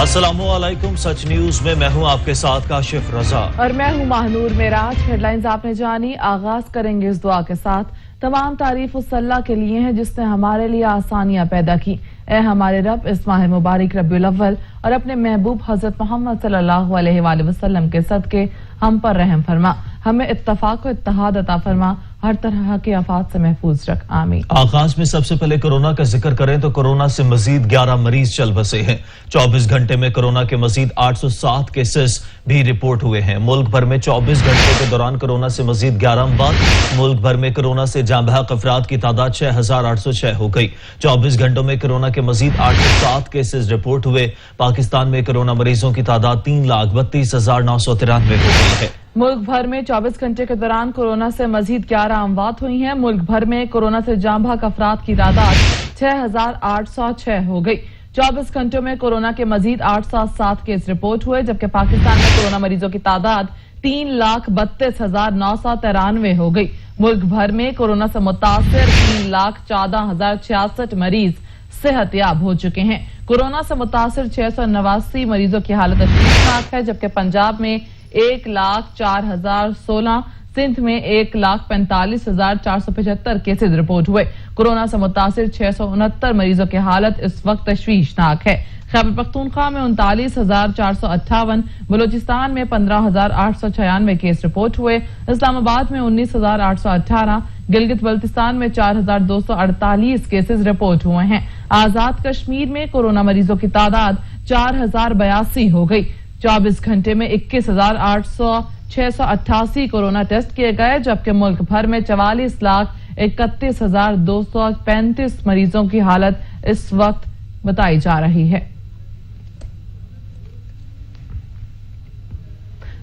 अस्सलामुअलैकुम। सच न्यूज में मैं हूं आपके साथ काशिफ रजा और मैं हूं महानूर मेराज। हेडलाइंस आपने जानी, आगाज करेंगे इस दुआ के साथ। तमाम तारीफ उस अल्लाह के लिए है जिसने हमारे लिए आसानियां पैदा की। ए हमारे रब, इस माह मुबारक रबीउल अव्वल और अपने महबूब हजरत मोहम्मद सल्लल्लाहु अलैहि वसल्लम के सदके हम पर रहम फरमा, हमें इत्तफाक व इत्तेहाद अता फरमा, हर तरह के आफात से महफूज रख, आमीन। आगाज में सबसे पहले कोरोना का जिक्र करें तो कोरोना से मजीद 11 मरीज चल बसे हैं। 24 घंटे में कोरोना के मजीद 807 केसेस भी रिपोर्ट हुए हैं। मुल्क भर में 24 घंटे के दौरान कोरोना से मजीद 11 अमवात। मुल्क भर में कोरोना से जाँ बहक अफराद की तादाद 6806 हो गई। 24 घंटों में कोरोना के मजीद 807 केसेस रिपोर्ट हुए। पाकिस्तान में कोरोना मरीजों की तादाद 3,32,993 हो गई है। मुल्क भर में 24 घंटे के दौरान कोरोना से मजीद 11 अमवात हुई हैं। मुल्क भर में कोरोना से जाँ बहक अफराद की तादाद 6806 हो गई। 24 घंटों में कोरोना के मजीद 807 केस रिपोर्ट हुए, जबकि पाकिस्तान में कोरोना मरीजों की तादाद 3,32,993 हो गई। मुल्क भर में कोरोना से मुतासिर 3,14,066 मरीज सेहतयाब हो चुके हैं। कोरोना से मुतासिर 689 मरीजों की हालत खतरनाक है, जबकि पंजाब में 1,04,016, सिंध में 1,45,475 केसेज रिपोर्ट हुए। कोरोना से मुतासिर 669 मरीजों की हालत इस वक्त तशवीशनाक है। खैबर पख्तूनख्वा में 39,458, बलूचिस्तान में 15,896 केस रिपोर्ट हुए। इस्लामाबाद में 19,818, गिलगित बल्तिस्तान में 4,248 केसेज रिपोर्ट हुए हैं। आजाद कश्मीर में कोरोना मरीजों की तादाद 4,082 हो गई। 24 घंटे में 21,688 कोरोना टेस्ट किए गए, जबकि मुल्क भर में 44,31,235 मरीजों की हालत इस वक्त बताई जा रही है।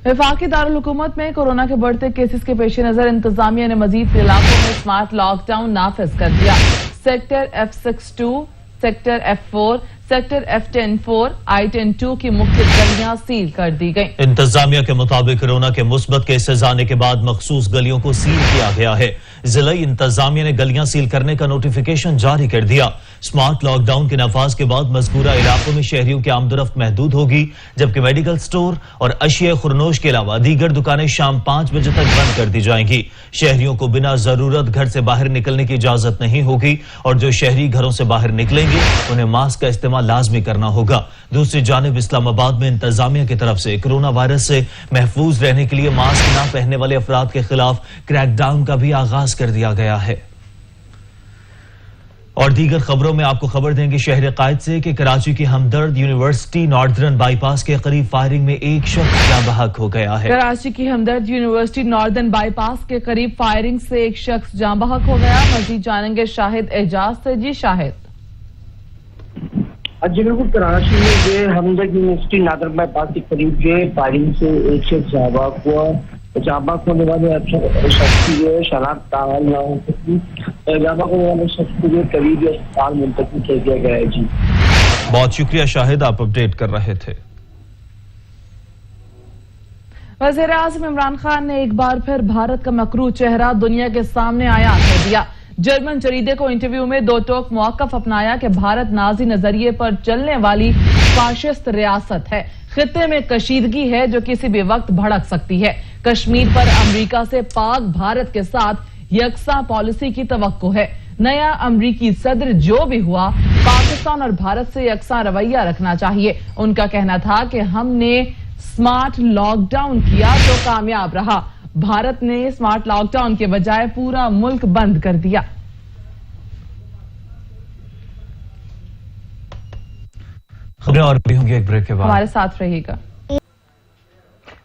वफाकी दारुल हुकूमत में कोरोना के बढ़ते केसेस के पेश नजर इंतजामिया ने मजीद इलाकों में स्मार्ट लॉकडाउन नाफिज कर दिया। Sector F62, sector F4, sector F10-4, I-10-2 की मुख्य गलियां सील कर दी गई। इंतजामिया के मुताबिक कोरोना के मुस्बत केसेस आने के बाद मखसूस गलियों को सील किया गया है। जिला इंतजामिया ने गलियां सील करने का नोटिफिकेशन जारी कर दिया। स्मार्ट लॉकडाउन के नफाज के बाद मज़कूरा इलाकों में शहरियों की आमदोरफ्त महदूद होगी, जबकि मेडिकल स्टोर और अशिया खुरनोश के अलावा दीगर दुकानें शाम 5 बजे तक बंद कर दी जाएंगी। शहरियों को बिना जरूरत घर से बाहर निकलने की इजाजत नहीं होगी और जो शहरी घरों से बाहर निकलेंगे उन्हें मास्क का इस्तेमाल लाजमी करना होगा। दूसरी जानिब इस्लामाबाद में इंतजामिया की तरफ से कोरोना वायरस से महफूज रहने के लिए मास्क न पहनने वाले अफराद के खिलाफ क्रैकडाउन का भी आगाज कर दिया गया है। और दीगर खबरों में आपको खबर देंगे शहर कायद से कि कराची की हमदर्द यूनिवर्सिटी नॉर्दर्न बाईपास के करीब फायरिंग में एक शख्स जाँ बहक हो गया है। कराची की हमदर्द यूनिवर्सिटी नॉर्दर्न बाईपास के करीब फायरिंग से एक शख्स जाँ बहक हो गया। मजीद जानेंगे शाहिद एजाज से। जी शाहिद। जी बिल्कुल, कराची में जो हमदर्द यूनिवर्सिटी नॉर्दर्न बाईपास के करीब जो फायरिंग से एक शख्स जाँ बहक हुआ। जाँ बहक होने वाले शख्स की जो शनाख्त ताल न हो सकी। जाँ बहक होने वाले शख्स को जो करीबी अस्पताल मुंतकिल कर दिया गया है। जी बहुत शुक्रिया शाहिद, आप अपडेट कर रहे थे। वज़ीर आज़म इमरान खान ने एक बार फिर भारत का मकरूह चेहरा दुनिया के सामने आया कर दिया। जर्मन जरीदे को इंटरव्यू में दो टोक मौक़िफ़ अपनाया कि भारत नाजी नजरिए पर चलने वाली फाशिस्ट रियासत है। खित्ते में कशीदगी है जो किसी भी वक्त भड़क सकती है। कश्मीर पर अमरीका से पाक भारत के साथ यकसा पॉलिसी की तवक्को है। नया अमरीकी सदर जो भी हुआ, पाकिस्तान और भारत से यकसा रवैया रखना चाहिए। उनका कहना था कि हमने स्मार्ट लॉकडाउन किया तो कामयाब रहा। भारत ने स्मार्ट लॉकडाउन के बजाय पूरा मुल्क बंद कर दिया। खबरें और भी होंगी एक ब्रेक के बाद, हमारे साथ रहिएगा।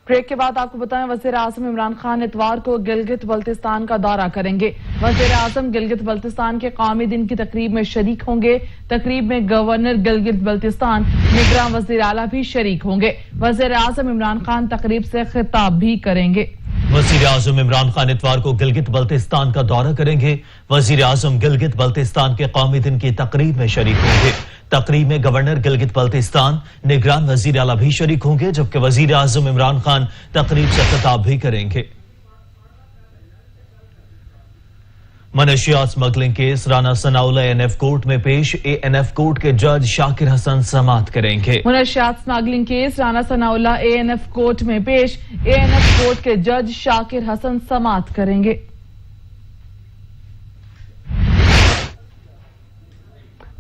ब्रेक के बाद आपको बताएं, वज़ीर आज़म इमरान खान इतवार को गिलगित बल्तिस्तान का दौरा करेंगे। वज़ीर आज़म गिलगित बल्तिस्तान के कौमी दिन की तकरीब में शरीक होंगे। तकरीब में गवर्नर गिलगित बल्तिस्तान निगरान वज़ीर आला भी शरीक होंगे। वज़ीर आज़म इमरान खान तकरीब से खिताब भी करेंगे। वज़ीर आज़म इमरान खान इतवार को गिलगित बल्तिस्तान का दौरा करेंगे। वज़ीर आज़म गिलगित बल्तिस्तान के कौमी दिन की तकरीब में शरीक होंगे। तकरीब में गवर्नर गिलगित बल्तिस्तान, निगरान वज़ीर आला भी शरीक होंगे, जबकि वज़ीर आज़म इमरान खान तकरीब से खिताब भी करेंगे। मनशियात smuggling case Rana Sanaullah ANF court में पेश। एएनएफ कोर्ट के जज शाकिर हसन समाअत करेंगे। मनशियात smuggling case Rana Sanaullah ANF court में पेश। एएनएफ कोर्ट के जज शाकिर हसन समाअत करेंगे।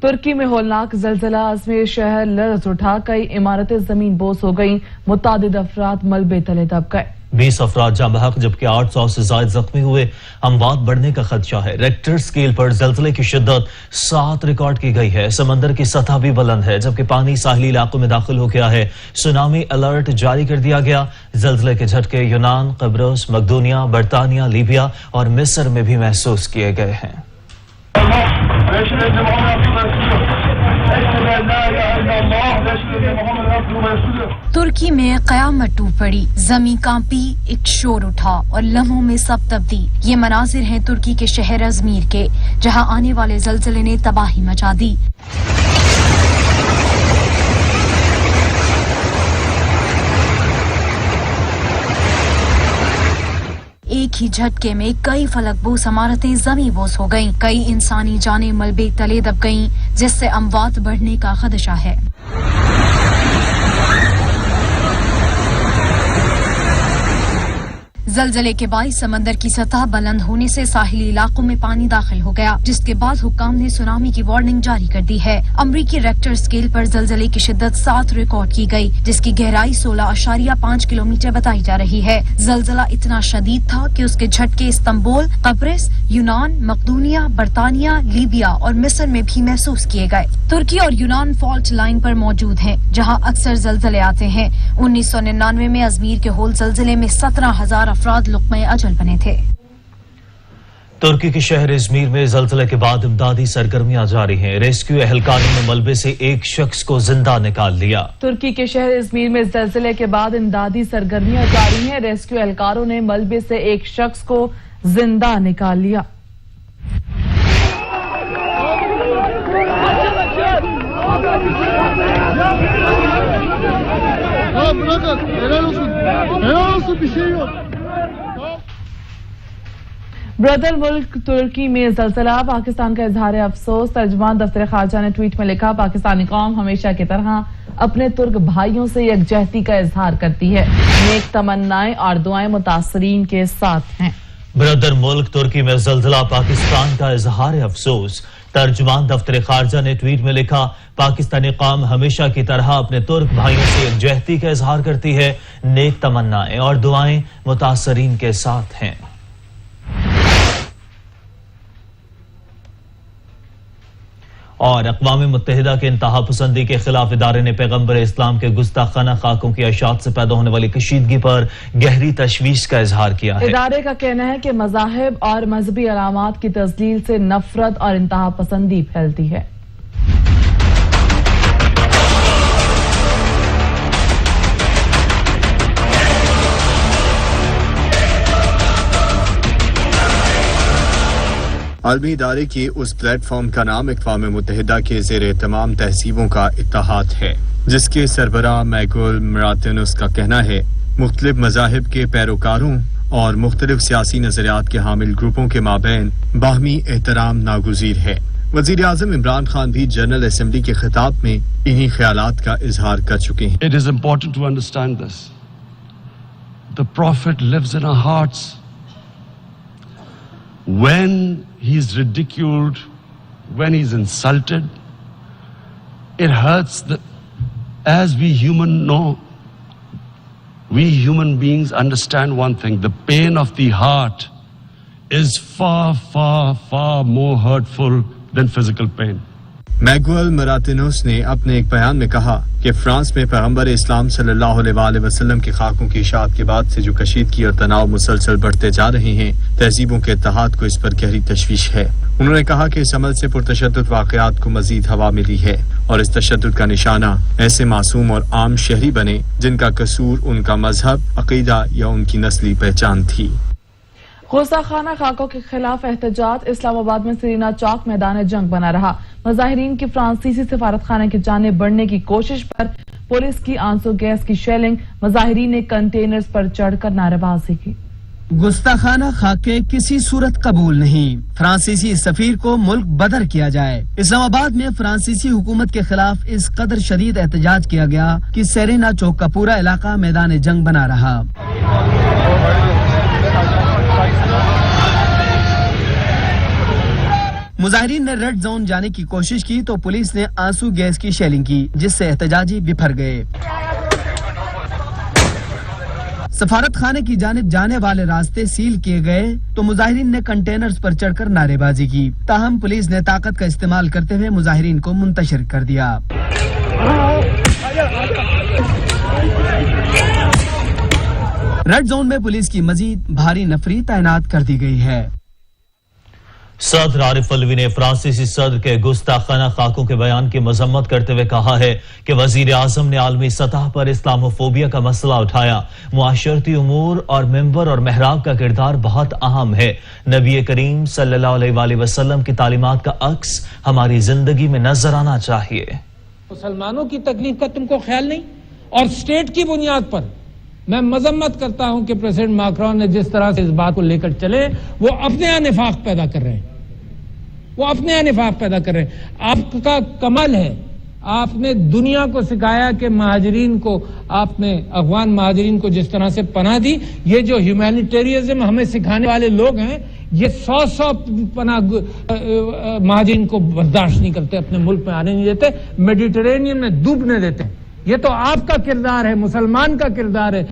तुर्की में होलनाक जलजला, अजमेर शहर लर्ज उठा, कई इमारतें जमीन बोस हो गईं, मुतादिद अफराद मलबे तले दब गए। 20 अफराद जाँ बहक जबकि 800 से ज्यादा जख्मी हुए। अमवात बढ़ने का खदशा है। रेक्टर स्केल पर जलजले की शिद्दत 7 रिकॉर्ड की गई है। समंदर की सतह भी बुलंद है जबकि पानी साहिली इलाकों में दाखिल हो गया है। सुनामी अलर्ट जारी कर दिया गया। जलजले के झटके यूनान, कब्रस, मकदूनिया, बरतानिया, लीबिया और मिस्र में भी महसूस किए गए हैं। तुर्की में कयामत टूट पड़ी, जमीन कांपी, एक शोर उठा और लम्हों में सब तब्दील। ये मनाजिर हैं तुर्की के शहर अजमीर के, जहां आने वाले जलजले ने तबाही मचा दी। एक ही झटके में कई फलकबोस इमारतें जमीन बोस हो गईं, कई इंसानी जानें मलबे तले दब गईं, जिससे अमवात बढ़ने का खदशा है। जलजले के बाद समंदर की सतह बुलंद होने से साहिली इलाकों में पानी दाखिल हो गया, जिसके बाद हुक्काम ने सुनामी की वार्निंग जारी कर दी है। अमरीकी रेक्टर स्केल पर जलजले की शिद्दत 7 रिकॉर्ड की गई, जिसकी गहराई 16.5 किलोमीटर बताई जा रही है। जलजला इतना शदीद था कि उसके झटके इस्तांबुल, कब्रिस, यूनान, मकदूनिया, बरतानिया, लीबिया और मिस्र में भी महसूस किए गए। तुर्की और यूनान फॉल्ट लाइन पर मौजूद हैं, जहां अक्सर जलजले आते हैं। 1999 में अजमीर के होल जलजले में 17,000 अफराद लुक़्मे अजल बने थे। तुर्की के शहर इजमीर में जलजले के बाद इमदादी सरगर्मियां जारी हैं। रेस्क्यू एहलकारों ने मलबे से एक शख्स को जिंदा निकाल लिया। तुर्की के शहर इजमीर में जलजले के बाद इमदादी सरगर्मियां जारी हैं। रेस्क्यू एहलकारों ने मलबे से एक शख्स को जिंदा निकाल लिया। ब्रदर मुल्क तुर्की में जलजला, पाकिस्तान का इजहार अफसोस। तर्जुमान दफ्तर खारजा ने ट्वीट में लिखा, पाकिस्तानी कौम हमेशा की तरह अपने तुर्क भाइयों से यकजहती का इजहार करती है। नेक तमन्नाएं और दुआएं मुतासरीन के साथ हैं। ब्रदर मुल्क तुर्की में जलजला, पाकिस्तान का इजहार अफसोस। तर्जुमान दफ्तर खारजा ने ट्वीट में लिखा, पाकिस्तानी कौम हमेशा की तरह अपने तुर्क भाइयों से यकजहती का इजहार करती है। नेक तमन्नाएं और दुआएं मुतासरीन के साथ हैं। और अक़वाम मुत्तहिदा के इंतहा पसंदी के खिलाफ इदारे ने पैगम्बर इस्लाम के गुस्ताखाना खाकों की अशात से पैदा होने वाली कशीदगी पर गहरी तशवीश का इजहार किया है। इदारे का कहना है कि मज़ाहिब और मजहबी अलामात की तस्लील से नफरत और इंतहा पसंदी फैलती है। आलमी इदारे के उस प्लेटफॉर्म का नाम अक़वाम मुत्तहिदा के ज़ेर तमाम तहजीबों का इत्तेहाद है, जिसके सरबराह मैगुल मरातिनुस का कहना है, मुख्तलिफ मज़ाहिब के पैरोकारों और मुख्तलिफ सियासी नजरियात के हामिल ग्रुपों के माबैन बाहमी एहतराम नागुज़ीर है। वज़ीर आज़म इमरान खान भी जनरल असम्बली के खिताब में इन्हीं ख्यालात का इजहार कर चुके हैं। It is important to understand this. The Prophet lives in our hearts. When he is ridiculed, when he is insulted, it hurts. As we human beings understand one thing: the pain of the heart is far, far, far more hurtful than physical pain. मैगुल मरातिनुस ने अपने एक बयान में कहा कि France में पैगम्बर इस्लाम सल्लल्लाहु अलैहि वसल्लम के खाकों की इशाअत के बाद से जो कशीदगी और तनाव मुसलसल बढ़ते जा रहे हैं, तहजीबों के इत्तेहाद को इस पर गहरी तशवीश है। उन्होंने कहा कि इस अमल से पुरतशद्दुद वाक़यात को मजीद हवा मिली है और इस तशद्दुद का निशाना ऐसे मासूम और आम शहरी बने जिनका कसूर उनका मजहब, अकीदा या उनकी नस्ली पहचान थी। गुस्ताखाना खाकों के खिलाफ एहतजाज, इस्लामाबाद में सरीना चौक मैदान जंग बना रहा। मुजाहिरीन की फ्रांसीसी सिफारत खाने की जानिब बढ़ने की कोशिश पर पुलिस की आंसू गैस की शेलिंग, मुजाहिरीन ने कंटेनर्स पर चढ़कर नारेबाजी की। गुस्ताखाना खाके किसी सूरत कबूल नहीं। फ्रांसीसी सफीर को मुल्क बदर किया जाए। इस्लामाबाद में फ्रांसीसी हुकूमत के खिलाफ इस कदर शदीद एहतजाज किया गया कि सेरेना चौक का पूरा इलाका मैदान जंग बना रहा। मुजाहिरीन ने रेड जोन जाने की कोशिश की तो पुलिस ने आंसू गैस की शेलिंग की, जिससे एहतजाजी बिफर गए। सफारत खाने की जानिब जाने वाले रास्ते सील किए गए तो मुजाहिरीन ने कंटेनर्स पर चढ़कर नारेबाजी की। ताहम पुलिस ने ताकत का इस्तेमाल करते हुए मुजाहिरीन को मुंतशिर कर दिया। रेड जोन में पुलिस की मजीद भारी नफरी तैनात कर दी गई है। सदर आरिफ अलवी ने फ्रांसीसी सदर के गुस्ताखाना खाकों के बयान की मजम्मत करते हुए कहा है कि वजीर आजम ने आलमी सतह पर इस्लामोफोबिया का मसला उठाया। मुआशरती उमूर और मेंबर और महराब का किरदार बहुत अहम है। नबी करीम सल्लल्लाहु अलैहि वसल्लम की तालीमात का अक्स हमारी जिंदगी में नजर आना चाहिए। मुसलमानों की तकलीफ का तुमको ख्याल नहीं, और स्टेट की बुनियाद पर मैं मजम्मत करता हूं कि प्रेसिडेंट मैक्रोन ने जिस तरह से इस बात को लेकर चले, वो अपने यहाँ निफाक पैदा कर रहे हैं। वो अपने यहाँ निफाक पैदा कर रहे हैं। आपका कमाल है, आपने दुनिया को सिखाया कि महाजरीन को, आपने अफगान महाजरीन को जिस तरह से पनाह दी, ये जो ह्यूमैनिटेरियनिज्म हमें सिखाने वाले लोग हैं, ये 100 पनाह महाजरीन को बर्दाश्त नहीं करते, अपने मुल्क में आने नहीं देते, मेडिटेरेनियन में डूबने देते हैं। ये तो आपका किरदार है, मुसलमान का किरदार है।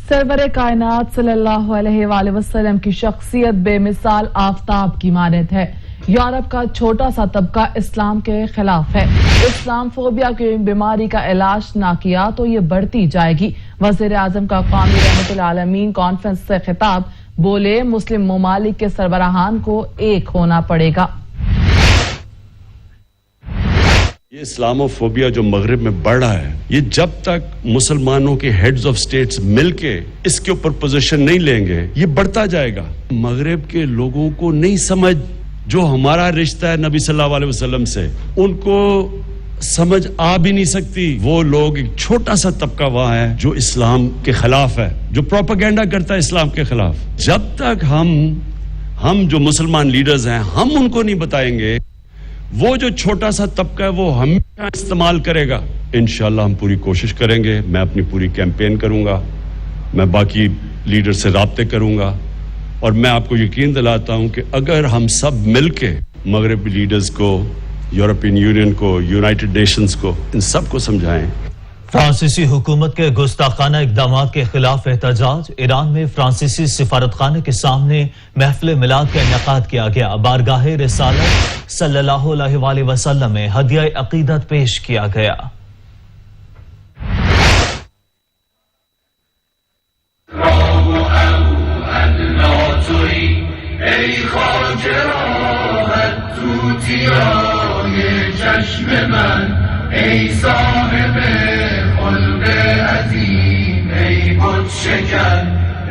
सरवरे कायनात सल्लल्लाहु अलैहि वसल्लम की शख्सियत बेमिसाल आफताब की मानद है। यूरोप का छोटा सा तबका इस्लाम के खिलाफ है। इस्लाम फोबिया की बीमारी का इलाज ना किया तो ये बढ़ती जाएगी। वजीर आजम का कौमी रहमतुल आलमीन कॉन्फ्रेंस से खिताब, बोले मुस्लिम ममालिक के सरबराहान को एक होना पड़ेगा। ये इस्लामोफोबिया जो मगरिब में बढ़ रहा है, ये जब तक मुसलमानों के हेड्स ऑफ स्टेट्स मिलके इसके ऊपर पोजीशन नहीं लेंगे, ये बढ़ता जाएगा। मगरिब के लोगों को नहीं समझ, जो हमारा रिश्ता है नबी सल्लल्लाहु अलैहि वसल्लम से, उनको समझ आ भी नहीं सकती। वो लोग, एक छोटा सा तबका वहां है जो इस्लाम के खिलाफ है, जो प्रोपेगेंडा करता है इस्लाम के खिलाफ। जब तक हम जो मुसलमान लीडर्स हैं, हम उनको नहीं बताएंगे, वो जो छोटा सा तबका है वो हमेशा इस्तेमाल करेगा। इंशाअल्लाह हम पूरी कोशिश करेंगे। मैं अपनी पूरी कैंपेन करूंगा, मैं बाकी लीडर से राब्ते करूंगा, और मैं आपको यकीन दिलाता हूं कि अगर हम सब मिलके मगरबी लीडर्स को, यूरोपियन यूनियन को, यूनाइटेड नेशंस को, इन सब को समझाएं। फ्रांसीसी हुकूमत के गुस्ताखाना इक़दामात के खिलाफ एहतजाज। ईरान में फ्रांसीसी सिफारतखाने के सामने महफिल मिलाद का इनेकाद किया गया। बारगाहे रिसालत सल्लल्लाहु अलैहि वसल्लम में हदिया अकीदत पेश किया गया।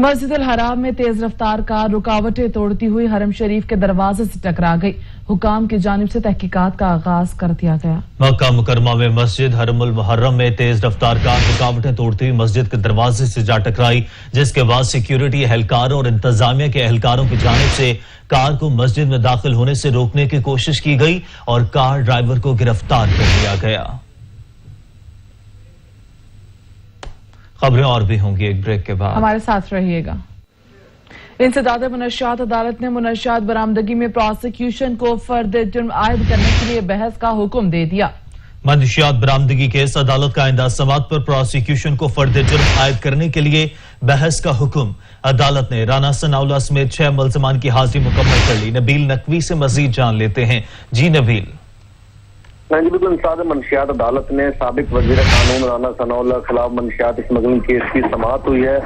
मस्जिद अल हराम में तेज रफ्तार कार रुकावटें तोड़ती हुई हरम शरीफ के दरवाजे से टकरा गई। हुकाम की जानिब से तहकीकात का आगाज कर दिया गया। मक्का मुकरमा में मस्जिद हरमुल मुहर्रम में तेज रफ्तार कार रुकावटें तोड़ती हुई मस्जिद के दरवाजे से जा टकराई, जिसके बाद सिक्योरिटी एहलकारों और इंतजामिया के एहलकारों की जानिब से कार को मस्जिद में दाखिल होने से रोकने की कोशिश की गई और कार ड्राइवर को गिरफ्तार कर लिया गया। खबरें और भी होंगी एक ब्रेक के बाद, हमारे साथ रहिएगा। इंसदाद मुनशियात अदालत ने मुनशियात बरामदगी में प्रोसिक्यूशन को फर्द जुर्म आयद करने के लिए बहस का हुक्म दे दिया। मंशियात बरामदगी केस अदालत का आइंदा समात पर प्रोसिक्यूशन को फर्द जुर्म आयद करने के लिए बहस का हुक्म। अदालत ने राना सनाउल्लाह समेत 6 मुल्ज़िमान की हाजिरी मुकम्मल कर ली। नबील नकवी से मजीद जान लेते हैं। जी नबील। जी बिल्कुल, इंसाद मंशियात अदालत ने साबिक वजीर कानून राना सनाउल्लाह के खिलाफ मंशियात स्मगलिंग केस की समाअत हुई है।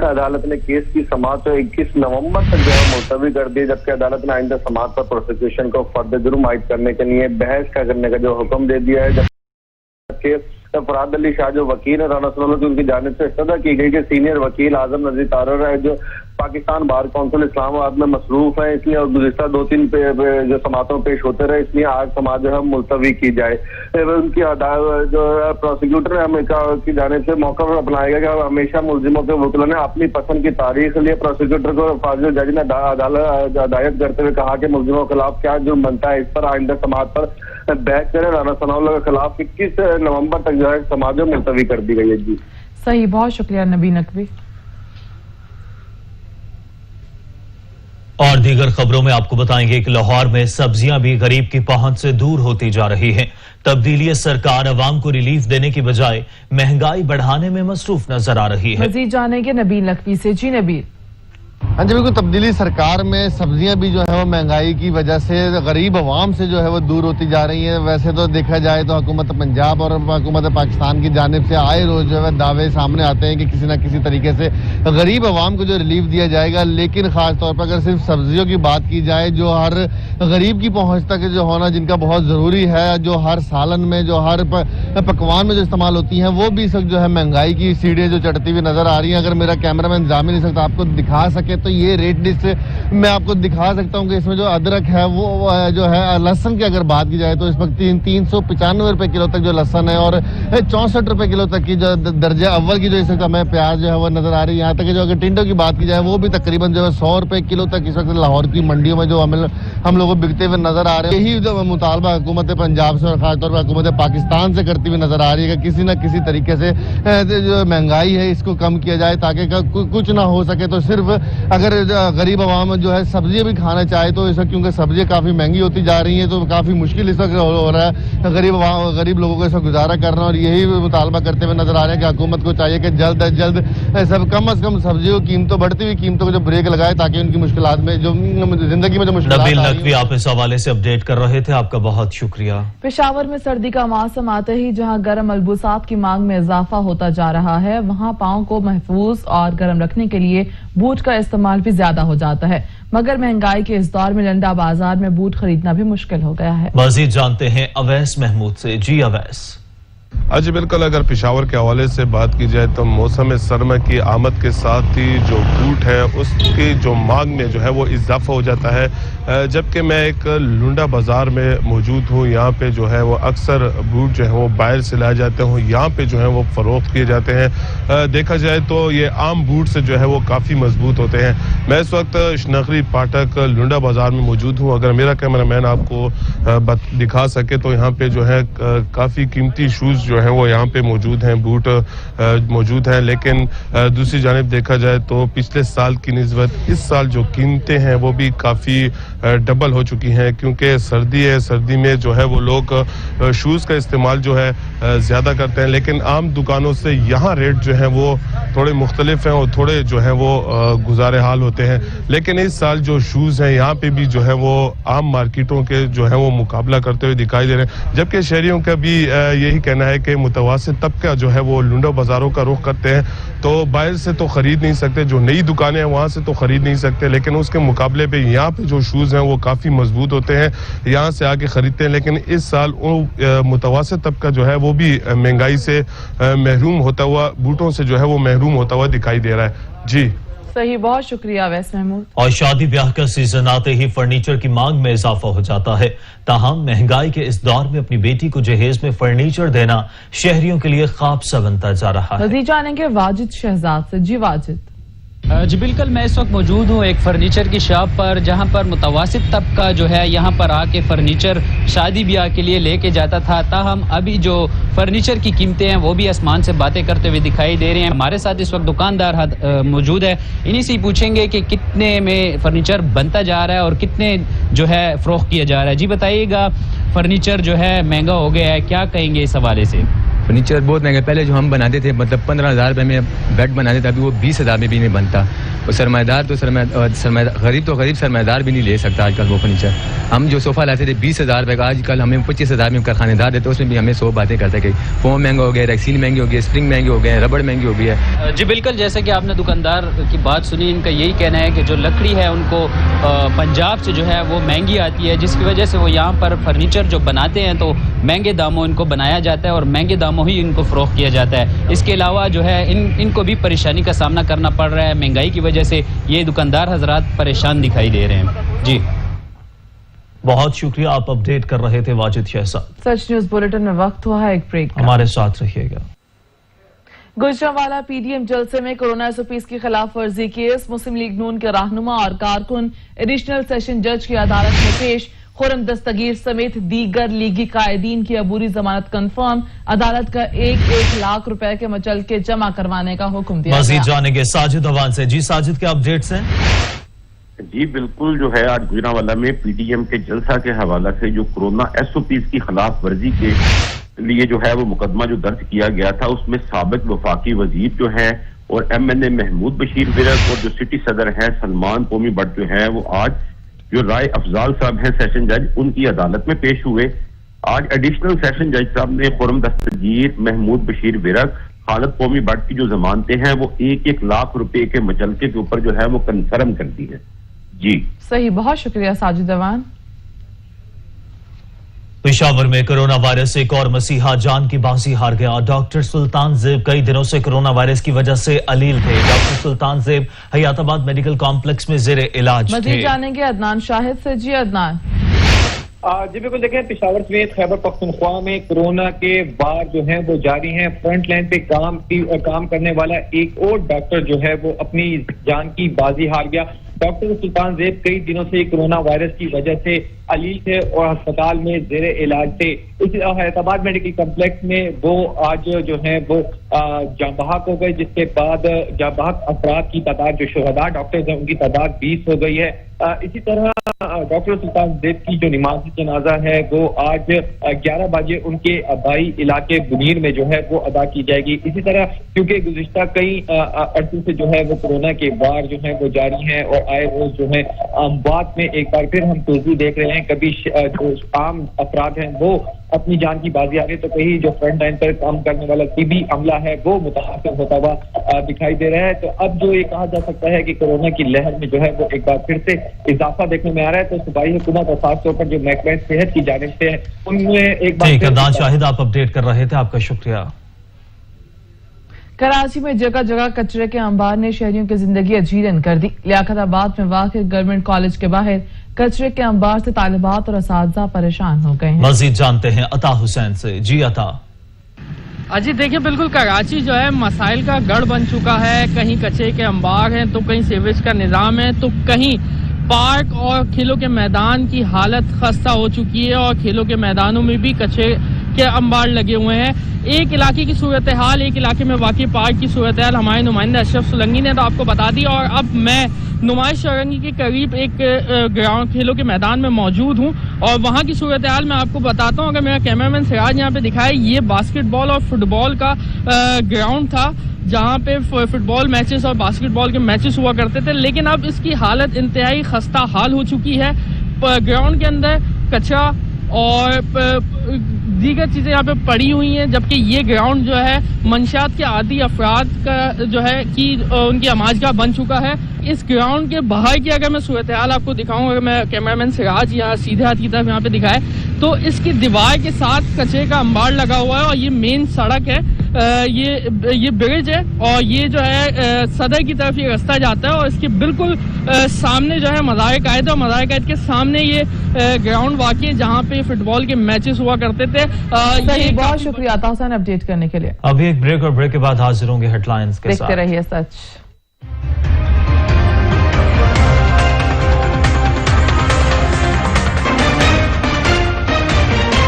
अदालत ने केस की समाअत 21 नवंबर तक जो है मुलतवी कर दी, जबकि अदालत ने आइंदा समाअत पर प्रोसिक्यूशन को फर्द जुर्म आयद करने के लिए बहस करने का जो हुक्म दे दिया है। जबकि फराद अली शाह जो वकील है राना सनाउल्लाह की, उनकी जानिब से इस्तदा की गई कि सीनियर वकील आजम नजीर तारर है जो पाकिस्तान बार काउंसिल इस्लामाबाद में मसरूफ है, इसलिए और गुज़िश्ता 2-3 जो समातों पेश होते रहे, इसलिए आज समात जो है मुलतवी की जाए। उनकी जो प्रोसिक्यूटर अमेरिका की जानिब से मौका पर अपनाया गया कि हमेशा मुलजिमों के वकीलों ने अपनी पसंद की तारीख लिए प्रोसिक्यूटर को फाजिल जज ने हिदायत करते हुए कहा कि मुलजिमों के खिलाफ क्या जुर्म बनता है, इस पर आइंदा समात पर बहस करें। राना सनाउल्लाह के खिलाफ 21 नवंबर तक जो है समात मुलतवी कर दी गई है। जी सही, बहुत शुक्रिया नबी नकवी। और दीगर खबरों में आपको बताएंगे कि लाहौर में सब्जियां भी गरीब की पहुंच से दूर होती जा रही हैं। तब्दीली सरकार अवाम को रिलीफ देने की बजाय महंगाई बढ़ाने में मसरूफ नजर आ रही है। मजीद जानेंगे नबील नकवी से। जी नबील। हाँ जी बिल्कुल, तब्दीली सरकार में सब्जियां भी जो है वो महंगाई की वजह से गरीब अवाम से जो है वो दूर होती जा रही हैं। वैसे तो देखा जाए तो हुकूमत पंजाब और हुकूमत पाकिस्तान की जानिब से आए रोज जो है दावे सामने आते हैं कि किसी न किसी तरीके से गरीब अवाम को जो रिलीफ दिया जाएगा, लेकिन खास तौर पर अगर सिर्फ सब्जियों की बात की जाए जो हर गरीब की पहुंच तक जो होना जिनका बहुत ज़रूरी है, जो हर सालन में जो हर पकवान में जो इस्तेमाल होती हैं, वो भी इस वक्त जो है महंगाई की सीढ़ियाँ जो चढ़ती हुई नजर आ रही हैं। अगर मेरा कैमरा मैन इंतजाम नहीं सकता आपको दिखा सके तो ये रेट लिस्ट मैं आपको दिखा सकता हूँ कि इसमें जो अदरक है वो जो है लहसन की अगर बात की जाए तो इस वक्त 395 रुपए किलो तक जो लहसन है और 64 रुपए किलो तक की जो दर्जा अव्वल की जो इस वक्त हमें प्याज जो है वो नजर आ रही है। यहाँ तक जो अगर टिंडो की बात की जाए वो भी तकरीबन जो है 100 रुपए किलो तक इस वक्त लाहौर की मंडियों में जो हम लोग बिकते हुए नजर आ रहे हैं। यही जो मुतालबा हुकूमत पंजाब से और खासतौर पर हुकूमत पाकिस्तान से करती हुई नजर आ रही है कि किसी न किसी तरीके से जो महंगाई है इसको कम किया जाए, ताकि कुछ ना हो सके तो सिर्फ अगर गरीब आवाम जो है सब्जियां भी खाना चाहे तो इस वक्त क्योंकि सब्जियां काफी महंगी होती जा रही हैं तो काफी मुश्किल इस वक्त हो रहा है गरीब लोगों को इस वक्त गुजारा करना। और यही मुतालबा करते हुए नजर आ रहे हैं कि हुकूमत को चाहिए कि जल्द अज जल्द सब कम अज कम सब्जियों की कीमतों बढ़ती हुई कीमतों को जो ब्रेक लगाए ताकि उनकी मुश्किलात में जो जिंदगी में जो मुश्किल। नबील नकवी आप इस हवाले से अपडेट कर रहे थे, आपका बहुत शुक्रिया। पेशावर में सर्दी का मौसम आते ही जहां गर्म मलबूसात की मांग में इजाफा होता जा रहा है, वहां पांव को महफूज और गर्म रखने के लिए बूट का इस्तेमाल भी ज्यादा हो जाता है। मगर महंगाई के इस दौर में लंडा बाजार में बूट खरीदना भी मुश्किल हो गया है। मजीद जानते हैं अवैस महमूद से। जी अवैस। जी बिल्कुल, अगर पेशावर के हवाले से बात की जाए तो मौसम सरमा की आमद के साथ ही जो बूट है उसकी जो मांग में जो है वो इजाफा हो जाता है। जबकि मैं एक लुंडा बाज़ार में मौजूद हूँ, यहाँ पे जो है वो अक्सर बूट जो है वो बाहर से लाए जाते हैं, यहाँ पे जो है वो फ़रोख्त किए जाते हैं। देखा जाए तो ये आम बूट से जो है वो काफ़ी मजबूत होते हैं। मैं इस वक्त शनखरी फाटक लुंडा बाज़ार में मौजूद हूँ। अगर मेरा कैमरा मैन आपको दिखा सके तो यहाँ पे जो है काफ़ी कीमती शूज़ जो है वो यहाँ पे मौजूद हैं, बूट मौजूद हैं। लेकिन दूसरी जानिब देखा जाए तो पिछले साल की निस्बत इस साल जो कीमतें हैं वो भी काफ़ी डबल हो चुकी हैं, क्योंकि सर्दी है, सर्दी में जो है वो लोग शूज़ का इस्तेमाल जो है ज़्यादा करते हैं। लेकिन आम दुकानों से यहाँ रेट जो है वो थोड़े मुख्तलिफ हैं और थोड़े जो है वो गुजारे हाल होते हैं। लेकिन इस साल जो शूज़ हैं यहाँ पे भी जो है वो आम मार्केटों के जो है वो मुकाबला करते हुए दिखाई दे रहे हैं। जबकि शहरियों का भी यही कहना है कि मुतवासित तबका जो है वो लुंडा बाज़ारों का रुख करते हैं, तो बाहर से तो ख़रीद नहीं सकते, जो नई दुकानें हैं वहाँ से तो ख़रीद नहीं सकते। लेकिन उसके मुकाबले पे यहाँ पे जो शूज़ हैं वो काफ़ी मजबूत होते हैं, यहाँ से आके ख़रीदते हैं। लेकिन इस साल मुतवासित तबका जो है वो भी महंगाई से महरूम होता हुआ, बूटों से जो है वो महरूम होता हुआ दिखाई दे रहा है। जी सही, बहुत शुक्रिया अवैस महमूद। और शादी ब्याह का सीजन आते ही फर्नीचर की मांग में इजाफा हो जाता है। ताहम महंगाई के इस दौर में अपनी बेटी को जहेज में फर्नीचर देना शहरियों के लिए ख्वाब सा बनता जा रहा है। मज़ीद जानेंगे वाजिद शहजाद से। जी वाजिद। जी बिल्कुल, मैं इस वक्त मौजूद हूँ एक फर्नीचर की शॉप पर, जहाँ पर मुतवासित तबका जो है यहाँ पर आके फर्नीचर शादी ब्याह के लिए लेके जाता था। ताहम अभी जो फर्नीचर की कीमतें हैं वो भी आसमान से बातें करते हुए दिखाई दे रहे हैं। हमारे साथ इस वक्त दुकानदार मौजूद है, इन्हीं से ही पूछेंगे कि कितने में फर्नीचर बनता जा रहा है और कितने जो है फरोख्त किया जा रहा है। जी बताइएगा, फर्नीचर जो है महंगा हो गया है, क्या कहेंगे इस हवाले से? फर्नीचर बहुत महंगा। पहले जो हम बनाते थे मतलब 15,000 रुपये में बेड बनाते थे, अभी वो 20,000 में भी नहीं बनता। और सरमाएदार तो गरीब सरमाएदार भी नहीं ले सकता आजकल वो फर्नीचर। हम जो सोफ़ा लाते थे 20,000 रुपये का, आजकल हमें 25,000 में कारखानेदार देते, उसमें भी हमें 100 बातें करते कि फोम महंगा हो गया, रेक्सीन महंगी हो गई, स्प्रिंग महंगी हो गए, रबड़ महंगी हो गई है। जी बिल्कुल, जैसे कि आपने दुकानदार की बात सुनी, इनका यही कहना है कि जो लकड़ी है उनको पंजाब से जो है वो महंगी आती है, जिसकी वजह से वो यहाँ पर फर्नीचर जो बनाते हैं तो महंगे दामों इनको बनाया जाता है और महंगे दामों ही इनको फरोख्त किया जाता है। इसके अलावा जो है इनको भी परेशानी का सामना करना पड़ रहा है। महंगाई की वजह से ये दुकानदार हजरात परेशान दिखाई दे रहे हैं। जी बहुत शुक्रिया, आप अपडेट कर रहे थे वाजिद शहजाद। सच न्यूज बुलेटिन में वक्त हुआ है एक ब्रेक का। हमारे साथ रहिएगा। गुजरांवाला पीडीएम जलसे में कोरोना एसओपीज की खिलाफ वर्जी केस, मुस्लिम लीग नून के रहनुमा और कारकुन एडिशनल सेशन जज की अदालत में पेश। खुर्रम दस्तगीर समेत दीगर लीगी कायदीन की अबूरी जमानत कंफर्म। अदालत का 1-1 लाख रुपए के मुचलके जमा करवाने का हुक्म दिया। मजीद जानेंगे साजिद अवान से। जी साजिद, क्या अपडेट्स हैं? जी बिल्कुल, जो है आज गुजरांवाला में पीडीएम के जलसा के हवाला से जो कोरोना एसओपीज की खिलाफ वर्जी के लिए जो है वो मुकदमा जो दर्ज किया गया था, उसमें साबिक वफाकी वजीर जो है और एमएनए महमूद बशीर विरक और जो सिटी सदर हैं सलमान कोमी भट्ट जो है वो आज जो राय अफजाल साहब हैं सेशन जज, उनकी अदालत में पेश हुए। आज एडिशनल सेशन जज साहब ने खुर्रम दस्तगीर, महमूद बशीर विरक, खालिद कोमी भट्ट की जो जमानतें हैं वो 1-1 लाख रुपए के मुचलके के ऊपर जो है वो कंफर्म कर दी है। जी सही, बहुत शुक्रिया साजिद अवान। पेशावर में कोरोना वायरस से एक और मसीहा जान की बाजी हार गया। डॉक्टर सुल्तान जेब कई दिनों से कोरोना वायरस की वजह से अलील थे। डॉक्टर सुल्तान जेब हयाताबाद मेडिकल कॉम्प्लेक्स में जेरे इलाज थे। मजीद जानेंगे अदनान शाहिद से। जी अदनान। जी बिल्कुल, देखें पेशावर समेत खैबर पख्तूनख्वा में कोरोना के वार जो है वो जारी हैं। फ्रंट लाइन पे काम करने वाला एक और डॉक्टर जो है वो अपनी जान की बाजी हार गया। डॉक्टर सुल्तान जेब कई दिनों से कोरोना वायरस की वजह से अलील थे और अस्पताल में जेरे इलाज थे। इस हैदराबाद मेडिकल कॉम्प्लेक्स में वो आज जो है वो जाँबहक हो गए, जिसके बाद जाँबहक अफराद की तादाद जो शुहदा डॉक्टर्स हैं उनकी तादाद 20 हो गई है। इसी तरह डॉक्टर सुल्तान जेब की जो नमाज जनाजा है वो आज 11 बजे उनके आबाई इलाके बुनीर में जो है वो अदा की जाएगी। इसी तरह क्योंकि गुज़िश्ता कई अरसे से जो है वो कोरोना के वार जो है वो जारी हैं और आए रोज जो है अमवात में एक बार फिर हम तेजी देख रहे हैं। कभी जो आम अफराद हैं वो अपनी जान की बाजी आ रही, तो कहीं जो फ्रंट लाइन पर काम करने वाला तिबी अमला है वो मुतासर होता हुआ दिखाई दे रहा है। तो अब जो ये कहा जा सकता है कि कोरोना की लहर में जो है वो एक बार फिर से इजाफा देखने में आ रहा है। तो सूबाई हुकूमत और खासतौर पर जो महकमा सेहत की जानिब से है उनमें एक बार शाहिद आप अपडेट कर रहे थे, आपका शुक्रिया। कराची में जगह जगह कचरे के अंबार ने शहरियों की जिंदगी अजीरन कर दी। लियाकताबाद में वाक़ गवर्नमेंट कॉलेज के बाहर कचरे के अंबार से तालिबात और असातिज़ा परेशान हो गए हैं। मजीद जानते हैं अता हुसैन से। जी अता। अजी देखिए, बिल्कुल कराची जो है मसाइल का गढ़ बन चुका है। कहीं कचरे के अंबार हैं तो कहीं सीवेज का निज़ाम है तो कहीं पार्क और खेलों के मैदान की हालत खस्ता हो चुकी है और खेलों के मैदानों में भी कचरे के अंबार लगे हुए हैं। एक इलाके की सूरत हाल, एक इलाके में वाकई पार्क की सूरत हाल हमारे नुमाइंदा अशरफ सुलंगी ने तो आपको बता दी। और अब मैं नुमाइश शौरंगी के करीब एक ग्राउंड खेलों के मैदान में मौजूद हूँ और वहाँ की सूरत हाल मैं आपको बताता हूँ। अगर मेरा कैमरामैन सिराज यहाँ पे दिखाए, ये बास्केटबॉल और फुटबॉल का ग्राउंड था जहाँ पे फुटबॉल मैचेस और बास्केटबॉल के मैचेस हुआ करते थे, लेकिन अब इसकी हालत इंतहाई खस्ता हाल हो चुकी है। ग्राउंड के अंदर कचरा और दीगर चीज़ें यहाँ पे पड़ी हुई हैं, जबकि ये ग्राउंड जो है मंशात के आदि अफराद का जो है कि उनकी अमाजगाह बन चुका है। इस ग्राउंड के बाहर की अगर मैं सूरत हाल आपको दिखाऊँ, अगर मैं कैमरामैन सिराज यहाँ सीधे हाथ की तरफ यहाँ पे दिखाए तो इसकी दीवार के साथ कचरे का अंबार लगा हुआ है और ये मेन सड़क है, ये ब्रिज है और ये जो है सदर की तरफ ये रास्ता जाता है और इसके बिल्कुल सामने जो है मज़ार कायद और मज़ार कायद के सामने ये ग्राउंड वाकई जहाँ पे फुटबॉल के मैचेस हुआ करते थे। ये बहुत शुक्रिया अता हुसैन अपडेट करने के लिए। अभी एक ब्रेक और ब्रेक के बाद हाजिर होंगे हेडलाइंस के साथ। देखते रहिए सच।